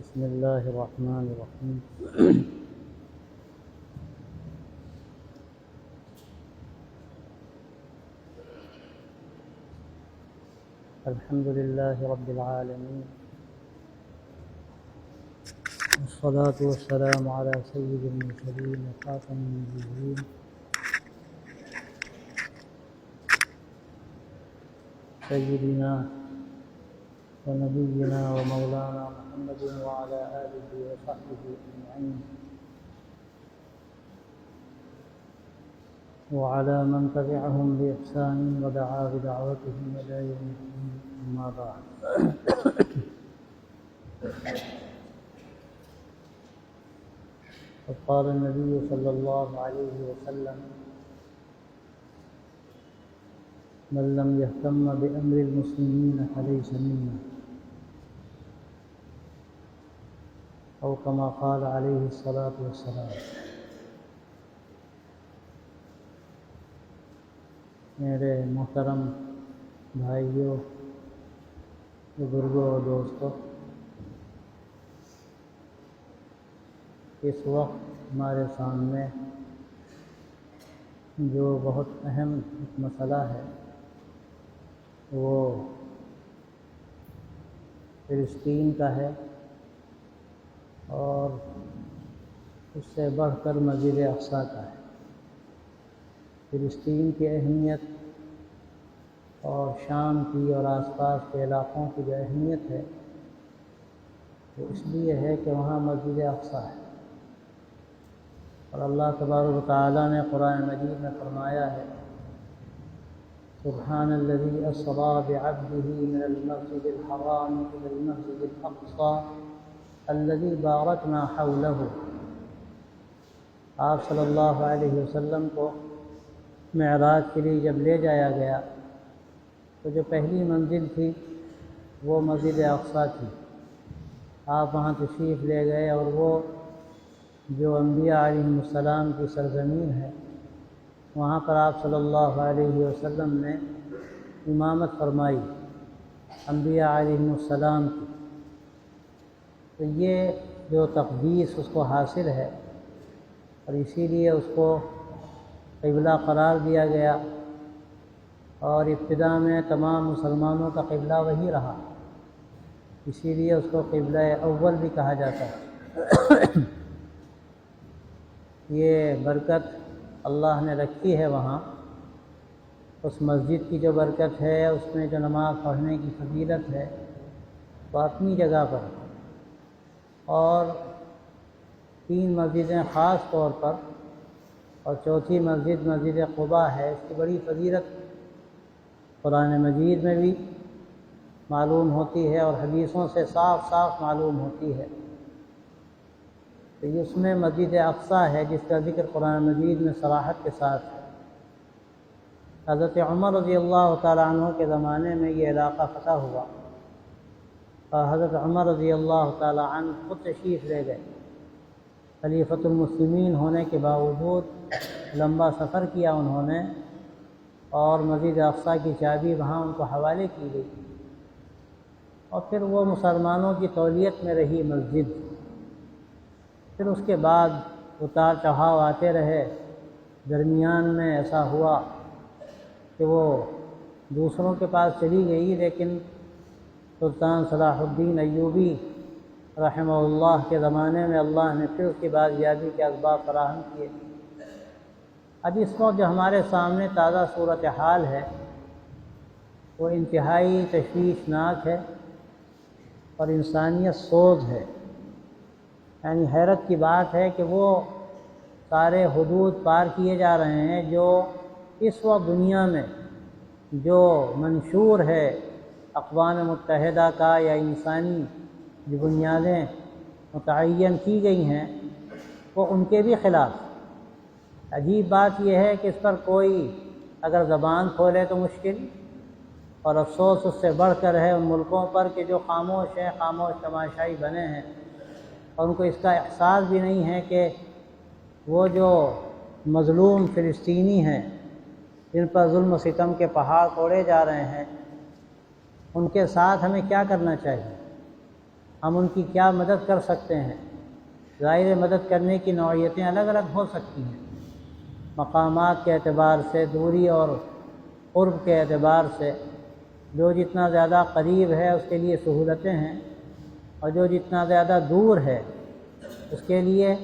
بسم الله الرحمن الرحيم. الحمد لله رب العالمين، والصلاة والسلام على سيد المرسلين وخاتم النبيين سيدنا ونبينا ومولانا محمد وعلى آله وصحبه أجمعين وعلى من تبعهم بإحسان ودعا بدعوتهم إلى يوم الدين. أما بعد، قال النبي صلى الله عليه وسلم: من لم يهتم بأمر المسلمين فليس منا، أو كما قال عليه الصلاة والسلام. میرے محترم بھائیوں، بزرگوں اور دوستوں، اس وقت ہمارے سامنے جو بہت اہم مسئلہ ہے وہ فلسطین کا ہے، اور اس سے بڑھ کر مسجد اقصیٰ کا ہے۔ فلسطین کی اہمیت اور شام کی اور آس پاس کے علاقوں کی جو اہمیت ہے وہ اس لیے ہے کہ وہاں مسجد اقصیٰ ہے، اور اللہ تبارک و تعالیٰ نے قرآن مجید میں فرمایا ہے: سبحان الذی اسریٰ بعبدہ من المسجد الحرام الی المسجد الاقصیٰ الذی بارکنا حولہ۔ آپ صلی اللہ علیہ وسلم کو معراج کے لیے جب لے جایا گیا تو جو پہلی منزل تھی وہ مسجد اقصیٰ تھی۔ آپ وہاں تشریف لے گئے، اور وہ جو انبیاء علیہم السلام کی سرزمین ہے، وہاں پر آپ صلی اللہ علیہ وسلم نے امامت فرمائی انبیاء علیہم السلام کی۔ تو یہ جو تقدیس اس کو حاصل ہے، اور اسی لیے اس کو قبلہ قرار دیا گیا، اور ابتدا میں تمام مسلمانوں کا قبلہ وہی رہا، اسی لیے اس کو قبلہ اول بھی کہا جاتا ہے۔ یہ برکت اللہ نے رکھی ہے وہاں، اس مسجد کی جو برکت ہے، اس میں جو نماز پڑھنے کی فضیلت ہے وہ اپنی جگہ پر، اور 3 مسجدیں خاص طور پر، اور چوتھی مسجد مسجد قباء ہے، اس کی بڑی فضیلت قرآن مجید میں بھی معلوم ہوتی ہے اور حدیثوں سے صاف صاف معلوم ہوتی ہے۔ تو اس میں مسجد اقصیٰ ہے جس کا ذکر قرآن مجید میں صراحت کے ساتھ ہے۔ حضرت عمر رضی اللہ تعالیٰ عنہ کے زمانے میں یہ علاقہ فتح ہوا، اور حضرت عمر رضی اللہ تعالیٰ عنہ خود تشریف لے گئے۔ خلیفۃ المسلمین ہونے کے باوجود لمبا سفر کیا انہوں نے، اور مسجد اقصیٰ کی چابی وہاں ان کو حوالے کی گئی، اور پھر وہ مسلمانوں کی تولیت میں رہی مسجد۔ پھر اس کے بعد اتار چڑھاؤ آتے رہے، درمیان میں ایسا ہوا کہ وہ دوسروں کے پاس چلی گئی، لیکن سلطان صلاح الدین ایوبی رحمہ اللہ کے زمانے میں اللہ نے پھر اس کی بازیابی کے اسباب فراہم کیے۔ اب اس وقت جو ہمارے سامنے تازہ صورتحال ہے وہ انتہائی تشویشناک ہے اور انسانیت سوز ہے۔ یعنی حیرت کی بات ہے کہ وہ سارے حدود پار کیے جا رہے ہیں جو اس وقت دنیا میں جو منشور ہے اقوام متحدہ کا یا انسانی جو بنیادیں متعین کی گئی ہیں وہ ان کے بھی خلاف۔ عجیب بات یہ ہے کہ اس پر کوئی اگر زبان کھولے تو مشکل، اور افسوس اس سے بڑھ کر ہے ان ملکوں پر کہ جو خاموش ہیں، خاموش تماشائی بنے ہیں، اور ان کو اس کا احساس بھی نہیں ہے کہ وہ جو مظلوم فلسطینی ہیں جن پر ظلم و ستم کے پہاڑ توڑے جا رہے ہیں، ان کے ساتھ ہمیں کیا کرنا چاہیے۔ ہم ان کی کیا مدد کر سکتے ہیں۔ ظاہر مدد کرنے کی نوعیتیں الگ الگ ہو سکتی ہیں، مقامات کے اعتبار سے، دوری اور قرب کے اعتبار سے۔ جو جتنا زیادہ قریب ہے اس کے لیے سہولتیں ہیں، اور جو جتنا زیادہ دور ہے اس کے لیے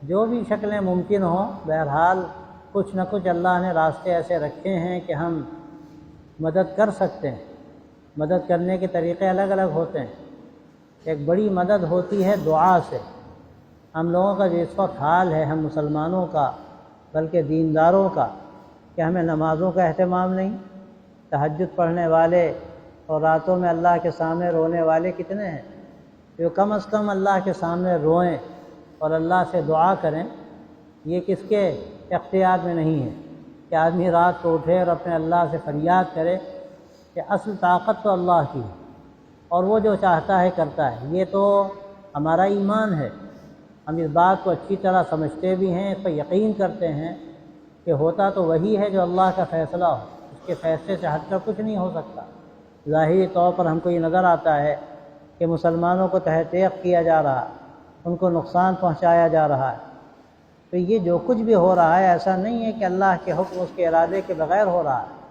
جو بھی شکلیں ممکن ہوں، بہرحال کچھ نہ کچھ اللہ نے راستے ایسے رکھے ہیں کہ ہم مدد کر سکتے ہیں۔ مدد کرنے کے طریقے الگ الگ ہوتے ہیں۔ ایک بڑی مدد ہوتی ہے دعا سے۔ ہم لوگوں کا جو اس وقت حال ہے، ہم مسلمانوں کا بلکہ دینداروں کا، کہ ہمیں نمازوں کا اہتمام نہیں۔ تہجد پڑھنے والے اور راتوں میں اللہ کے سامنے رونے والے کتنے ہیں؟ جو کم از کم اللہ کے سامنے روئیں اور اللہ سے دعا کریں، یہ کس کے اختیار میں نہیں ہے کہ آدمی رات کو اٹھے اور اپنے اللہ سے فریاد کرے؟ کہ اصل طاقت تو اللہ کی ہے، اور وہ جو چاہتا ہے کرتا ہے۔ یہ تو ہمارا ایمان ہے، ہم اس بات کو اچھی طرح سمجھتے بھی ہیں، اس پر یقین کرتے ہیں کہ ہوتا تو وہی ہے جو اللہ کا فیصلہ ہو، اس کے فیصلے سے ہٹ کر کچھ نہیں ہو سکتا۔ ظاہری طور پر ہم کو یہ نظر آتا ہے کہ مسلمانوں کو تحت کیا جا رہا ہے، ان کو نقصان پہنچایا جا رہا ہے۔ تو یہ جو کچھ بھی ہو رہا ہے، ایسا نہیں ہے کہ اللہ کے حکم اس کے ارادے کے بغیر ہو رہا ہے۔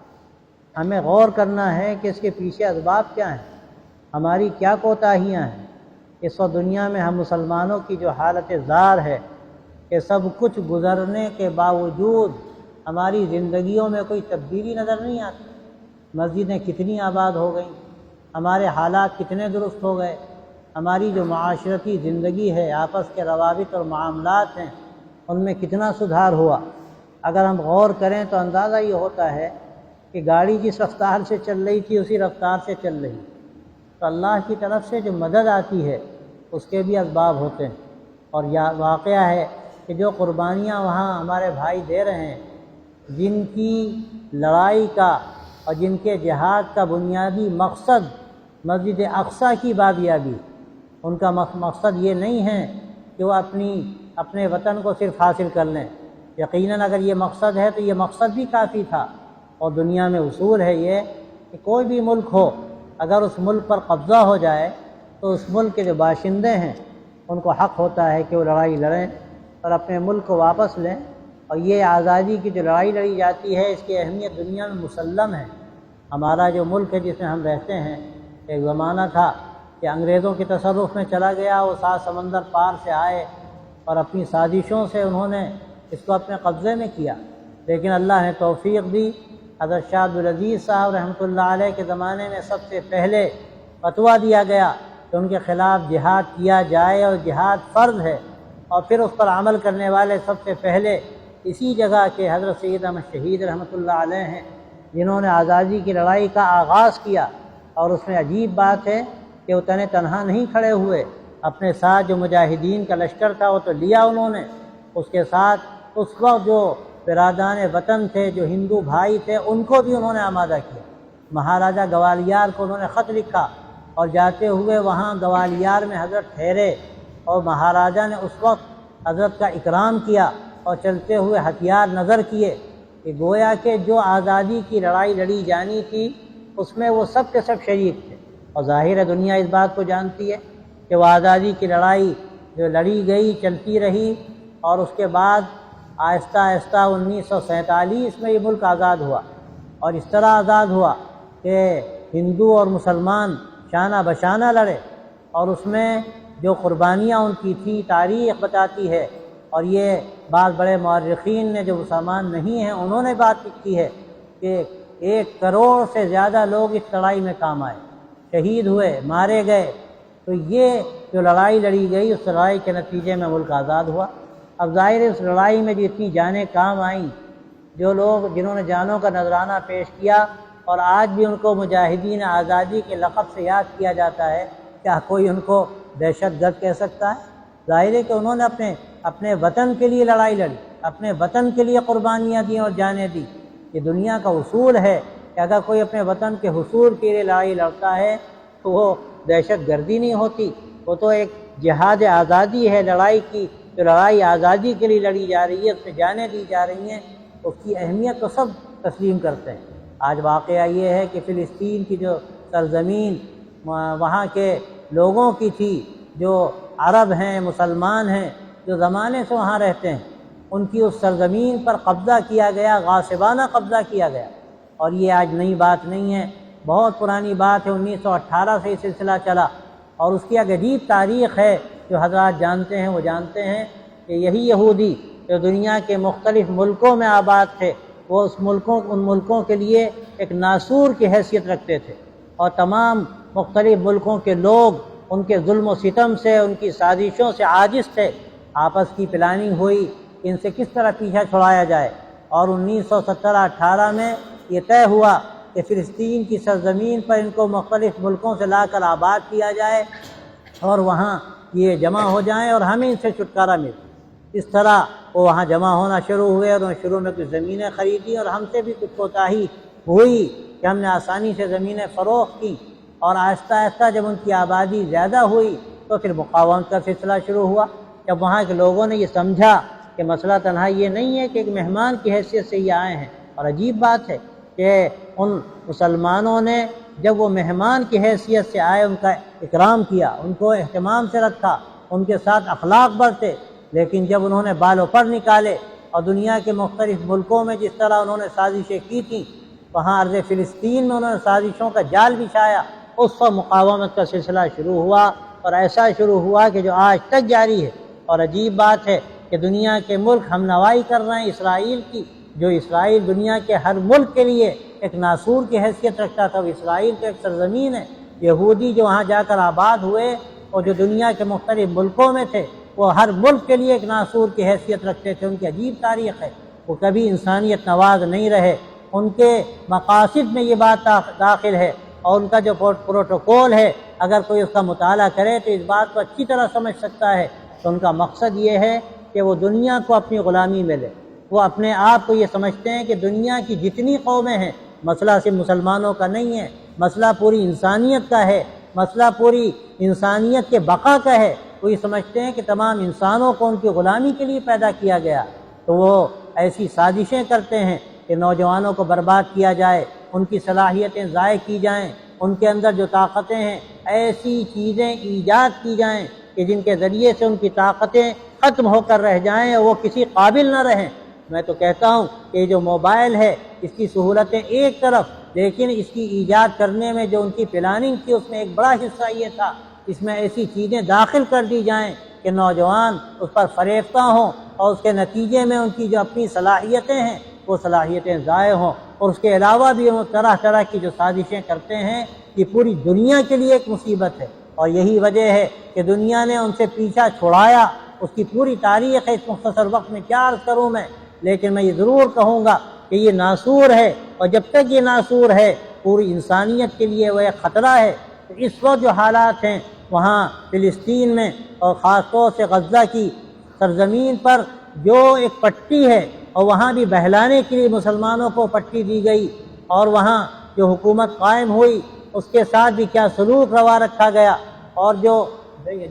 ہمیں غور کرنا ہے کہ اس کے پیچھے اسباب کیا ہیں، ہماری کیا کوتاہیاں ہیں۔ اس وقت دنیا میں ہم مسلمانوں کی جو حالت زار ہے کہ سب کچھ گزرنے کے باوجود ہماری زندگیوں میں کوئی تبدیلی نظر نہیں آتی۔ مسجدیں کتنی آباد ہو گئیں، ہمارے حالات کتنے درست ہو گئے، ہماری جو معاشرتی زندگی ہے، آپس کے روابط اور معاملات ہیں، ان میں کتنا سدھار ہوا۔ اگر ہم غور کریں تو اندازہ یہ ہوتا ہے کہ گاڑی جس رفتار سے چل رہی تھی اسی رفتار سے چل رہی۔ تو اللہ کی طرف سے جو مدد آتی ہے اس کے بھی اسباب ہوتے ہیں، اور یہ واقعہ ہے کہ جو قربانیاں وہاں ہمارے بھائی دے رہے ہیں، جن کی لڑائی کا اور جن کے جہاد کا بنیادی مقصد مسجد اقصیٰ کی بازیابی، ان کا مقصد یہ نہیں ہے کہ وہ اپنے وطن کو صرف حاصل کر لیں۔ یقیناً اگر یہ مقصد ہے تو یہ مقصد بھی کافی تھا، اور دنیا میں اصول ہے یہ کہ کوئی بھی ملک ہو، اگر اس ملک پر قبضہ ہو جائے تو اس ملک کے جو باشندے ہیں ان کو حق ہوتا ہے کہ وہ لڑائی لڑیں اور اپنے ملک کو واپس لیں۔ اور یہ آزادی کی جو لڑائی لڑی جاتی ہے، اس کی اہمیت دنیا میں مسلم ہے۔ ہمارا جو ملک ہے جس میں ہم رہتے ہیں، ایک زمانہ تھا کہ انگریزوں کے تصرف میں چلا گیا، وہ 7 سمندر پار سے آئے اور اپنی سازشوں سے انہوں نے اس کو اپنے قبضے میں کیا، لیکن اللہ نے توفیق دی۔ حضرت شاہ عبدالعزیز صاحب رحمۃ اللہ علیہ کے زمانے میں سب سے پہلے فتویٰ دیا گیا کہ ان کے خلاف جہاد کیا جائے، اور جہاد فرض ہے، اور پھر اس پر عمل کرنے والے سب سے پہلے اسی جگہ کے حضرت سید احمد شہید رحمۃ اللہ علیہ ہیں، جنہوں نے آزادی کی لڑائی کا آغاز کیا۔ اور اس میں عجیب بات ہے کہ وہ تنہا نہیں کھڑے ہوئے، اپنے ساتھ جو مجاہدین کا لشکر تھا وہ تو لیا انہوں نے، اس کے ساتھ اس وقت جو برادران وطن تھے، جو ہندو بھائی تھے، ان کو بھی انہوں نے آمادہ کیا۔ مہاراجہ گوالیار کو انہوں نے خط لکھا، اور جاتے ہوئے وہاں گوالیار میں حضرت ٹھہرے، اور مہاراجہ نے اس وقت حضرت کا اکرام کیا اور چلتے ہوئے ہتھیار نظر کیے، کہ گویا کہ جو آزادی کی لڑائی لڑی جانی تھی اس میں وہ سب کے سب شریک تھے۔ اور ظاہر ہے دنیا اس بات کو جانتی ہے کہ وہ آزادی کی لڑائی جو لڑی گئی چلتی رہی، اور اس کے بعد آہستہ آہستہ 1947 میں یہ ملک آزاد ہوا، اور اس طرح آزاد ہوا کہ ہندو اور مسلمان شانہ بشانہ لڑے، اور اس میں جو قربانیاں ان کی تھیں تاریخ بتاتی ہے، اور یہ بعض بڑے مورخین نے جو مسلمان نہیں ہیں انہوں نے بات لکھی ہے کہ 1 کروڑ سے زیادہ لوگ اس لڑائی میں کام آئے، شہید ہوئے، مارے گئے۔ تو یہ جو لڑائی لڑی گئی، اس لڑائی کے نتیجے میں ملک آزاد ہوا۔ اب ظاہر ہے اس لڑائی میں جو اتنی جانیں کام آئیں، جو لوگ جنہوں نے جانوں کا نذرانہ پیش کیا، اور آج بھی ان کو مجاہدین آزادی کے لقب سے یاد کیا جاتا ہے، کیا کوئی ان کو دہشت گرد کہہ سکتا ہے؟ ظاہر ہے کہ انہوں نے اپنے وطن کے لیے لڑائی لڑی، اپنے وطن کے لیے قربانیاں دیں اور جانیں دی۔ یہ دنیا کا اصول ہے کہ اگر کوئی اپنے وطن کے حصول کے لیے لڑائی لڑتا ہے تو وہ دہشت گردی نہیں ہوتی، وہ تو ایک جہاد آزادی ہے۔ لڑائی کی جو لڑائی آزادی کے لیے لڑی جا رہی ہے، اس میں جانیں دی جا رہی ہیں، اس کی اہمیت تو سب تسلیم کرتے ہیں۔ آج واقعہ یہ ہے کہ فلسطین کی جو سرزمین، وہاں کے لوگوں کی تھی، جو عرب ہیں، مسلمان ہیں، جو زمانے سے وہاں رہتے ہیں، ان کی اس سرزمین پر قبضہ کیا گیا، غاصبانہ قبضہ کیا گیا۔ اور یہ آج نئی بات نہیں ہے، بہت پرانی بات ہے، 1918 سے یہ سلسلہ چلا، اور اس کی ایک عجیب تاریخ ہے جو حضرات جانتے ہیں، وہ جانتے ہیں کہ یہی یہودی جو دنیا کے مختلف ملکوں میں آباد تھے، وہ ان ملکوں کے لیے ایک ناسور کی حیثیت رکھتے تھے، اور تمام مختلف ملکوں کے لوگ ان کے ظلم و ستم سے، ان کی سازشوں سے عاجز تھے۔ آپس کی پلاننگ ہوئی کہ ان سے کس طرح پیچھا چھڑایا جائے، اور 1917-18 میں یہ طے ہوا کہ فلسطین کی سرزمین پر ان کو مختلف ملکوں سے لا کر آباد کیا جائے، اور وہاں یہ جمع ہو جائیں اور ہمیں ان سے چھٹکارا ملے۔ اس طرح وہ وہاں جمع ہونا شروع ہوئے، اور انہوں نے شروع میں کچھ زمینیں خریدی، اور ہم سے بھی کچھ کوتاہی ہوئی کہ ہم نے آسانی سے زمینیں فروخت کی، اور آہستہ آہستہ جب ان کی آبادی زیادہ ہوئی تو پھر مقاومت کا سلسلہ شروع ہوا۔ جب وہاں کے لوگوں نے یہ سمجھا کہ مسئلہ تنہا یہ نہیں ہے کہ ایک مہمان کی حیثیت سے یہ آئے ہیں، اور عجیب بات ہے کہ ان مسلمانوں نے جب وہ مہمان کی حیثیت سے آئے ان کا اکرام کیا، ان کو اہتمام سے رکھا، ان کے ساتھ اخلاق برتے، لیکن جب انہوں نے بالوں پر نکالے اور دنیا کے مختلف ملکوں میں جس طرح انہوں نے سازشیں کی تھیں، وہاں ارض فلسطین میں انہوں نے سازشوں کا جال بچھایا، اس وقت مقاومت کا سلسلہ شروع ہوا، اور ایسا شروع ہوا کہ جو آج تک جاری ہے۔ اور عجیب بات ہے کہ دنیا کے ملک ہم نوائی کر رہے ہیں اسرائیل کی، جو اسرائیل دنیا کے ہر ملک کے لیے ایک ناسور کی حیثیت رکھتا تھا۔ اسرائیل تو ایک سرزمین ہے، یہودی جو وہاں جا کر آباد ہوئے اور جو دنیا کے مختلف ملکوں میں تھے، وہ ہر ملک کے لیے ایک ناسور کی حیثیت رکھتے تھے۔ ان کی عجیب تاریخ ہے، وہ کبھی انسانیت نواز نہیں رہے، ان کے مقاصد میں یہ بات داخل ہے، اور ان کا جو پروٹوکول ہے اگر کوئی اس کا مطالعہ کرے تو اس بات کو اچھی طرح سمجھ سکتا ہے کہ ان کا مقصد یہ ہے کہ وہ دنیا کو اپنی غلامی میں لے۔ وہ اپنے آپ کو یہ سمجھتے ہیں کہ دنیا کی جتنی قومیں ہیں، مسئلہ صرف مسلمانوں کا نہیں ہے، مسئلہ پوری انسانیت کا ہے، مسئلہ پوری انسانیت کے بقا کا ہے۔ وہ یہ سمجھتے ہیں کہ تمام انسانوں کو ان کی غلامی کے لیے پیدا کیا گیا، تو وہ ایسی سازشیں کرتے ہیں کہ نوجوانوں کو برباد کیا جائے، ان کی صلاحیتیں ضائع کی جائیں، ان کے اندر جو طاقتیں ہیں ایسی چیزیں ایجاد کی جائیں کہ جن کے ذریعے سے ان کی طاقتیں ختم ہو کر رہ جائیں اور وہ کسی قابل نہ رہیں۔ میں تو کہتا ہوں کہ یہ جو موبائل ہے اس کی سہولتیں ایک طرف، لیکن اس کی ایجاد کرنے میں جو ان کی پلاننگ تھی اس میں ایک بڑا حصہ یہ تھا، اس میں ایسی چیزیں داخل کر دی جائیں کہ نوجوان اس پر فریفتہ ہوں، اور اس کے نتیجے میں ان کی جو اپنی صلاحیتیں ہیں وہ صلاحیتیں ضائع ہوں، اور اس کے علاوہ بھی وہ طرح طرح کی جو سازشیں کرتے ہیں یہ پوری دنیا کے لیے ایک مصیبت ہے۔ اور یہی وجہ ہے کہ دنیا نے ان سے پیچھا چھڑایا۔ اس کی پوری تاریخ ہے، اس مختصر وقت میں کیا عرض کروں میں، لیکن میں یہ ضرور کہوں گا کہ یہ ناسور ہے، اور جب تک یہ ناسور ہے پوری انسانیت کے لیے وہ ایک خطرہ ہے۔ تو اس وقت جو حالات ہیں وہاں فلسطین میں، اور خاص طور سے غزہ کی سرزمین پر جو ایک پٹی ہے، اور وہاں بھی بہلانے کے لیے مسلمانوں کو پٹی دی گئی، اور وہاں جو حکومت قائم ہوئی اس کے ساتھ بھی کیا سلوک روا رکھا گیا، اور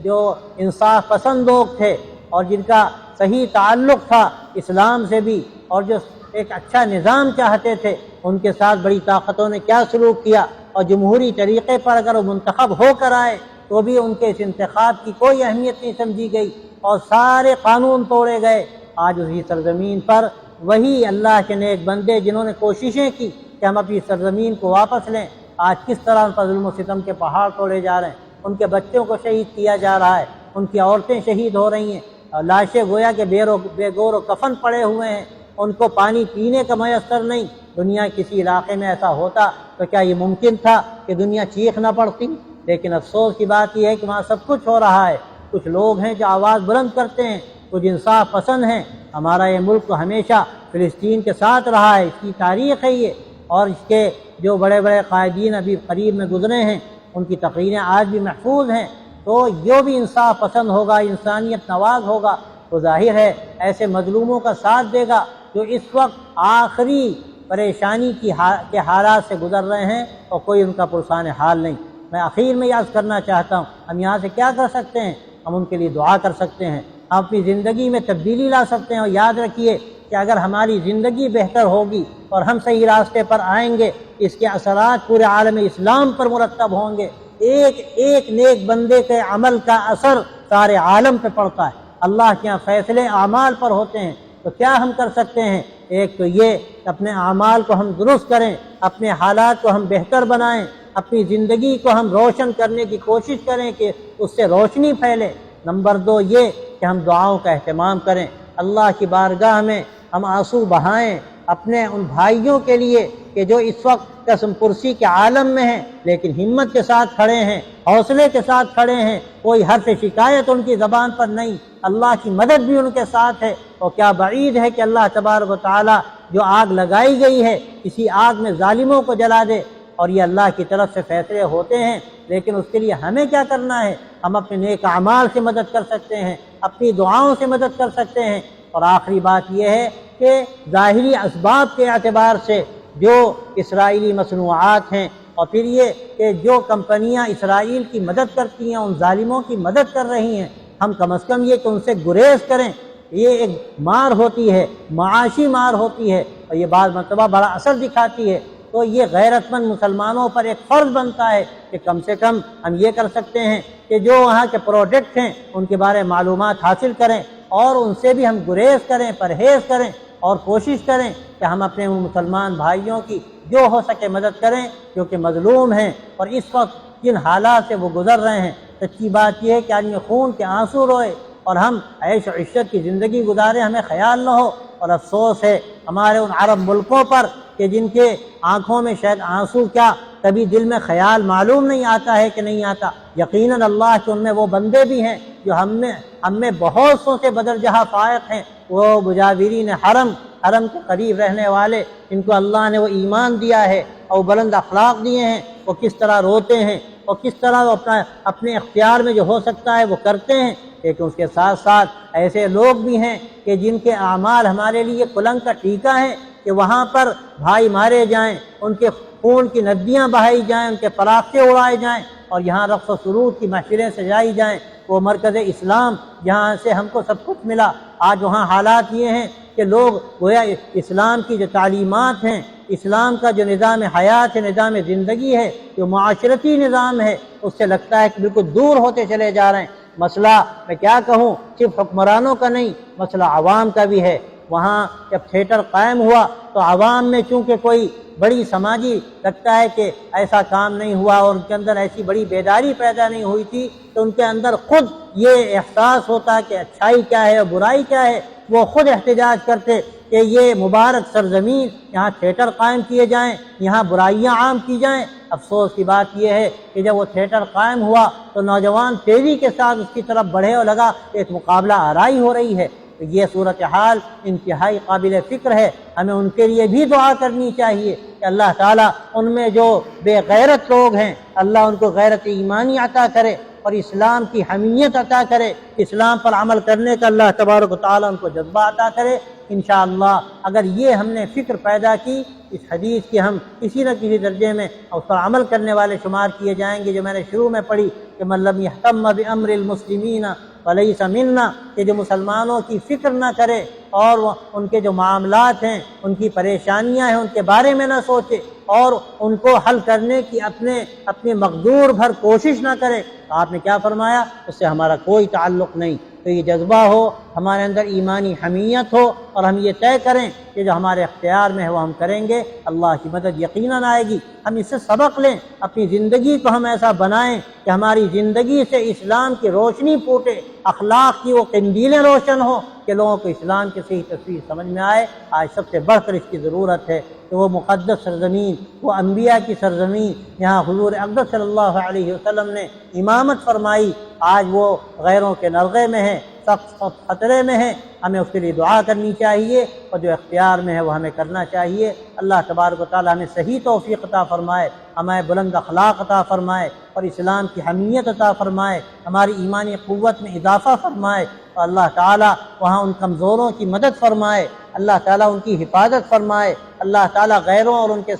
جو انصاف پسند لوگ تھے اور جن کا صحیح تعلق تھا اسلام سے بھی، اور جو ایک اچھا نظام چاہتے تھے، ان کے ساتھ بڑی طاقتوں نے کیا سلوک کیا، اور جمہوری طریقے پر اگر وہ منتخب ہو کر آئے تو بھی ان کے اس انتخاب کی کوئی اہمیت نہیں سمجھی گئی، اور سارے قانون توڑے گئے۔ آج اسی سرزمین پر وہی اللہ کے نیک بندے جنہوں نے کوششیں کی کہ ہم اپنی سرزمین کو واپس لیں، آج کس طرح ان پر ظلم و ستم کے پہاڑ توڑے جا رہے ہیں، ان کے بچوں کو شہید کیا جا رہا ہے، ان کی عورتیں شہید ہو رہی ہیں، اور لاشیں گویا کہ بے گور و کفن پڑے ہوئے ہیں، ان کو پانی پینے کا میسر نہیں۔ دنیا کسی علاقے میں ایسا ہوتا تو کیا یہ ممکن تھا کہ دنیا چیخ نہ پڑتی؟ لیکن افسوس کی بات یہ ہے کہ وہاں سب کچھ ہو رہا ہے۔ کچھ لوگ ہیں جو آواز بلند کرتے ہیں، کچھ انصاف پسند ہیں۔ ہمارا یہ ملک تو ہمیشہ فلسطین کے ساتھ رہا ہے، اس کی تاریخ ہے یہ، اور اس کے جو بڑے بڑے قائدین ابھی قریب میں گزرے ہیں ان کی تقریریں آج بھی محفوظ ہیں۔ تو جو بھی انصاف پسند ہوگا، انسانیت نواز ہوگا، تو ظاہر ہے ایسے مظلوموں کا ساتھ دے گا جو اس وقت آخری پریشانی کے حالات سے گزر رہے ہیں، اور کوئی ان کا پرسان حال نہیں۔ میں آخر میں یاد کرنا چاہتا ہوں، ہم یہاں سے کیا کر سکتے ہیں؟ ہم ان کے لیے دعا کر سکتے ہیں، ہم اپنی زندگی میں تبدیلی لا سکتے ہیں، اور یاد رکھیے کہ اگر ہماری زندگی بہتر ہوگی اور ہم صحیح راستے پر آئیں گے، اس کے اثرات پورے عالم اسلام پر مرتب ہوں گے۔ ایک ایک نیک بندے کے عمل کا اثر سارے عالم پہ پڑتا ہے، اللہ کے یہاں فیصلے اعمال پر ہوتے ہیں۔ تو کیا ہم کر سکتے ہیں؟ ایک تو یہ کہ اپنے اعمال کو ہم درست کریں، اپنے حالات کو ہم بہتر بنائیں، اپنی زندگی کو ہم روشن کرنے کی کوشش کریں کہ اس سے روشنی پھیلے۔ نمبر 2 یہ کہ ہم دعاؤں کا اہتمام کریں، اللہ کی بارگاہ میں ہم آنسو بہائیں اپنے ان بھائیوں کے لیے کہ جو اس وقت قسم پرسی کے عالم میں ہیں لیکن ہمت کے ساتھ کھڑے ہیں، حوصلے کے ساتھ کھڑے ہیں، کوئی حرف شکایت ان کی زبان پر نہیں، اللہ کی مدد بھی ان کے ساتھ ہے۔ اور کیا بعید ہے کہ اللہ تبارک و تعالی جو آگ لگائی گئی ہے کسی آگ میں ظالموں کو جلا دے، اور یہ اللہ کی طرف سے فیصلے ہوتے ہیں، لیکن اس کے لیے ہمیں کیا کرنا ہے؟ ہم اپنے نیک اعمال سے مدد کر سکتے ہیں، اپنی دعاؤں سے مدد کر سکتے ہیں۔ اور آخری بات یہ ہے کہ ظاہری اسباب کے اعتبار سے جو اسرائیلی مصنوعات ہیں، اور پھر یہ کہ جو کمپنیاں اسرائیل کی مدد کرتی ہیں ان ظالموں کی مدد کر رہی ہیں، ہم کم از کم یہ کہ ان سے گریز کریں۔ یہ ایک مار ہوتی ہے، معاشی مار ہوتی ہے، اور یہ بعض مرتبہ بڑا اثر دکھاتی ہے۔ تو یہ غیرت مند مسلمانوں پر ایک فرض بنتا ہے کہ کم سے کم ہم یہ کر سکتے ہیں کہ جو وہاں کے پروڈکٹ ہیں ان کے بارے میں معلومات حاصل کریں اور ان سے بھی ہم گریز کریں، پرہیز کریں، اور کوشش کریں کہ ہم اپنے مسلمان بھائیوں کی جو ہو سکے مدد کریں جو کہ مظلوم ہیں اور اس وقت جن حالات سے وہ گزر رہے ہیں۔ سچی بات یہ ہے کہ آدمی خون کے آنسو روئے اور ہم عیش و عشرت کی زندگی گزارے، ہمیں خیال نہ ہو، اور افسوس ہے ہمارے ان عرب ملکوں پر کہ جن کے آنکھوں میں شاید آنسو کیا کبھی دل میں خیال معلوم نہیں آتا ہے کہ نہیں آتا۔ یقیناً اللہ کے ان میں وہ بندے بھی ہیں جو ہم میں بہت سو سے بدرجہ فائق ہیں، وہ مجاورین حرم کے قریب رہنے والے جن کو اللہ نے وہ ایمان دیا ہے اور بلند اخلاق دیے ہیں، وہ کس طرح روتے ہیں اور کس طرح وہ اپنے اختیار میں جو ہو سکتا ہے وہ کرتے ہیں۔ لیکن اس کے ساتھ ساتھ ایسے لوگ بھی ہیں کہ جن کے اعمال ہمارے لیے کلنگ کا ٹیکہ ہے کہ وہاں پر بھائی مارے جائیں، ان کے خون کی ندیاں بہائی جائیں، ان کے پراخے اڑائے جائیں، اور یہاں رقص و سرود کی محفلیں سجائی جائیں۔ وہ مرکز اسلام جہاں سے ہم کو سب کچھ ملا، آج وہاں حالات یہ ہیں کہ لوگ گویا اسلام کی جو تعلیمات ہیں، اسلام کا جو نظام حیات ہے، نظام زندگی ہے، جو معاشرتی نظام ہے، اس سے لگتا ہے کہ بالکل دور ہوتے چلے جا رہے ہیں۔ مسئلہ میں کیا کہوں، صرف حکمرانوں کا نہیں، مسئلہ عوام کا بھی ہے۔ وہاں جب تھیٹر قائم ہوا تو عوام میں چونکہ کوئی بڑی سماجی لگتا ہے کہ ایسا کام نہیں ہوا اور ان کے اندر ایسی بڑی بیداری پیدا نہیں ہوئی تھی، تو ان کے اندر خود یہ احساس ہوتا کہ اچھائی کیا ہے اور برائی کیا ہے، وہ خود احتجاج کرتے کہ یہ مبارک سرزمین، یہاں تھیٹر قائم کیے جائیں، یہاں برائیاں عام کی جائیں۔ افسوس کی بات یہ ہے کہ جب وہ تھیٹر قائم ہوا تو نوجوان تیزی کے ساتھ اس کی طرف بڑھے اور لگا کہ ایک مقابلہ آرائی ہو رہی ہے۔ تو یہ صورتحال انتہائی قابل فکر ہے، ہمیں ان کے لیے بھی دعا کرنی چاہیے کہ اللہ تعالیٰ ان میں جو بے غیرت لوگ ہیں اللہ ان کو غیرت ایمانی عطا کرے اور اسلام کی حمیت عطا کرے، اسلام پر عمل کرنے کا اللہ تبارک و تعالیٰ ان کو جذبہ عطا کرے۔ انشاءاللہ اگر یہ ہم نے فکر پیدا کی، اس حدیث کی ہم کسی نہ کسی درجے میں اس پر عمل کرنے والے شمار کیے جائیں گے، جو میں نے شروع میں پڑھی کہ من لم یہتم بامر المسلمین فلیس منا، کہ جو مسلمانوں کی فکر نہ کرے اور ان کے جو معاملات ہیں، ان کی پریشانیاں ہیں، ان کے بارے میں نہ سوچے اور ان کو حل کرنے کی اپنے مقدور بھر کوشش نہ کرے، تو آپ نے کیا فرمایا؟ اس سے ہمارا کوئی تعلق نہیں۔ تو یہ جذبہ ہو، ہمارے اندر ایمانی حمیت ہو اور ہم یہ طے کریں کہ جو ہمارے اختیار میں ہے وہ ہم کریں گے، اللہ کی مدد یقیناً آئے گی۔ ہم اس سے سبق لیں، اپنی زندگی کو ہم ایسا بنائیں کہ ہماری زندگی سے اسلام کی روشنی پھوٹے، اخلاق کی وہ قندیلیں روشن ہوں کہ لوگوں کو اسلام کی صحیح تصویر سمجھ میں آئے۔ آج سب سے بڑھ کر اس کی ضرورت ہے کہ وہ مقدس سرزمین، وہ انبیاء کی سرزمین جہاں حضور اقدس صلی اللہ علیہ وسلم نے امامت فرمائی، آج وہ غیروں کے نرغے میں ہے، سخت خطرے میں ہے۔ ہمیں اس کے لیے دعا کرنی چاہیے اور جو اختیار میں ہے وہ ہمیں کرنا چاہیے۔ اللہ تبارک و تعالیٰ ہمیں صحیح توفیق عطا فرمائے، ہمیں بلند اخلاق عطا فرمائے اور اسلام کی حمیت عطا فرمائے، ہماری ایمانی قوت میں اضافہ فرمائے، اور اللہ تعالیٰ وہاں ان کمزوروں کی مدد فرمائے، اللہ تعالیٰ ان کی حفاظت فرمائے، اللہ تعالیٰ غیروں اور ان کے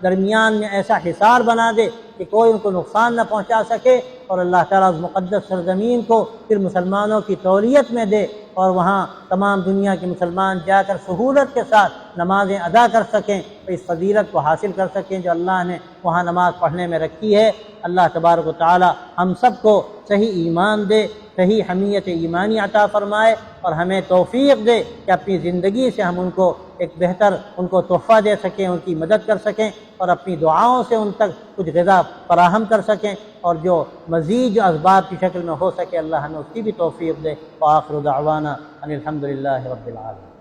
درمیان میں ایسا حصار بنا دے کہ کوئی ان کو نقصان نہ پہنچا سکے، اور اللہ تعالیٰ اس مقدس سرزمین کو پھر مسلمانوں کی تولیت میں دے اور وہاں تمام دنیا کے مسلمان جا کر سہولت کے ساتھ نمازیں ادا کر سکیں، اس فضیلت کو حاصل کر سکیں جو اللہ نے وہاں نماز پڑھنے میں رکھی ہے۔ اللہ تبارک و تعالی ہم سب کو صحیح ایمان دے، صحیح حمیت ایمانی عطا فرمائے، اور ہمیں توفیق دے کہ اپنی زندگی سے ہم ان کو ایک بہتر ان کو تحفہ دے سکیں، ان کی مدد کر سکیں، اور اپنی دعاؤں سے ان تک کچھ غذا فراہم کر سکیں، اور جو مزید جو اسباب کی شکل میں ہو سکے اللہ ہمیں اس کی بھی توفیق دے۔ وآخر دعوانا ان الحمد للہ رب العالمین۔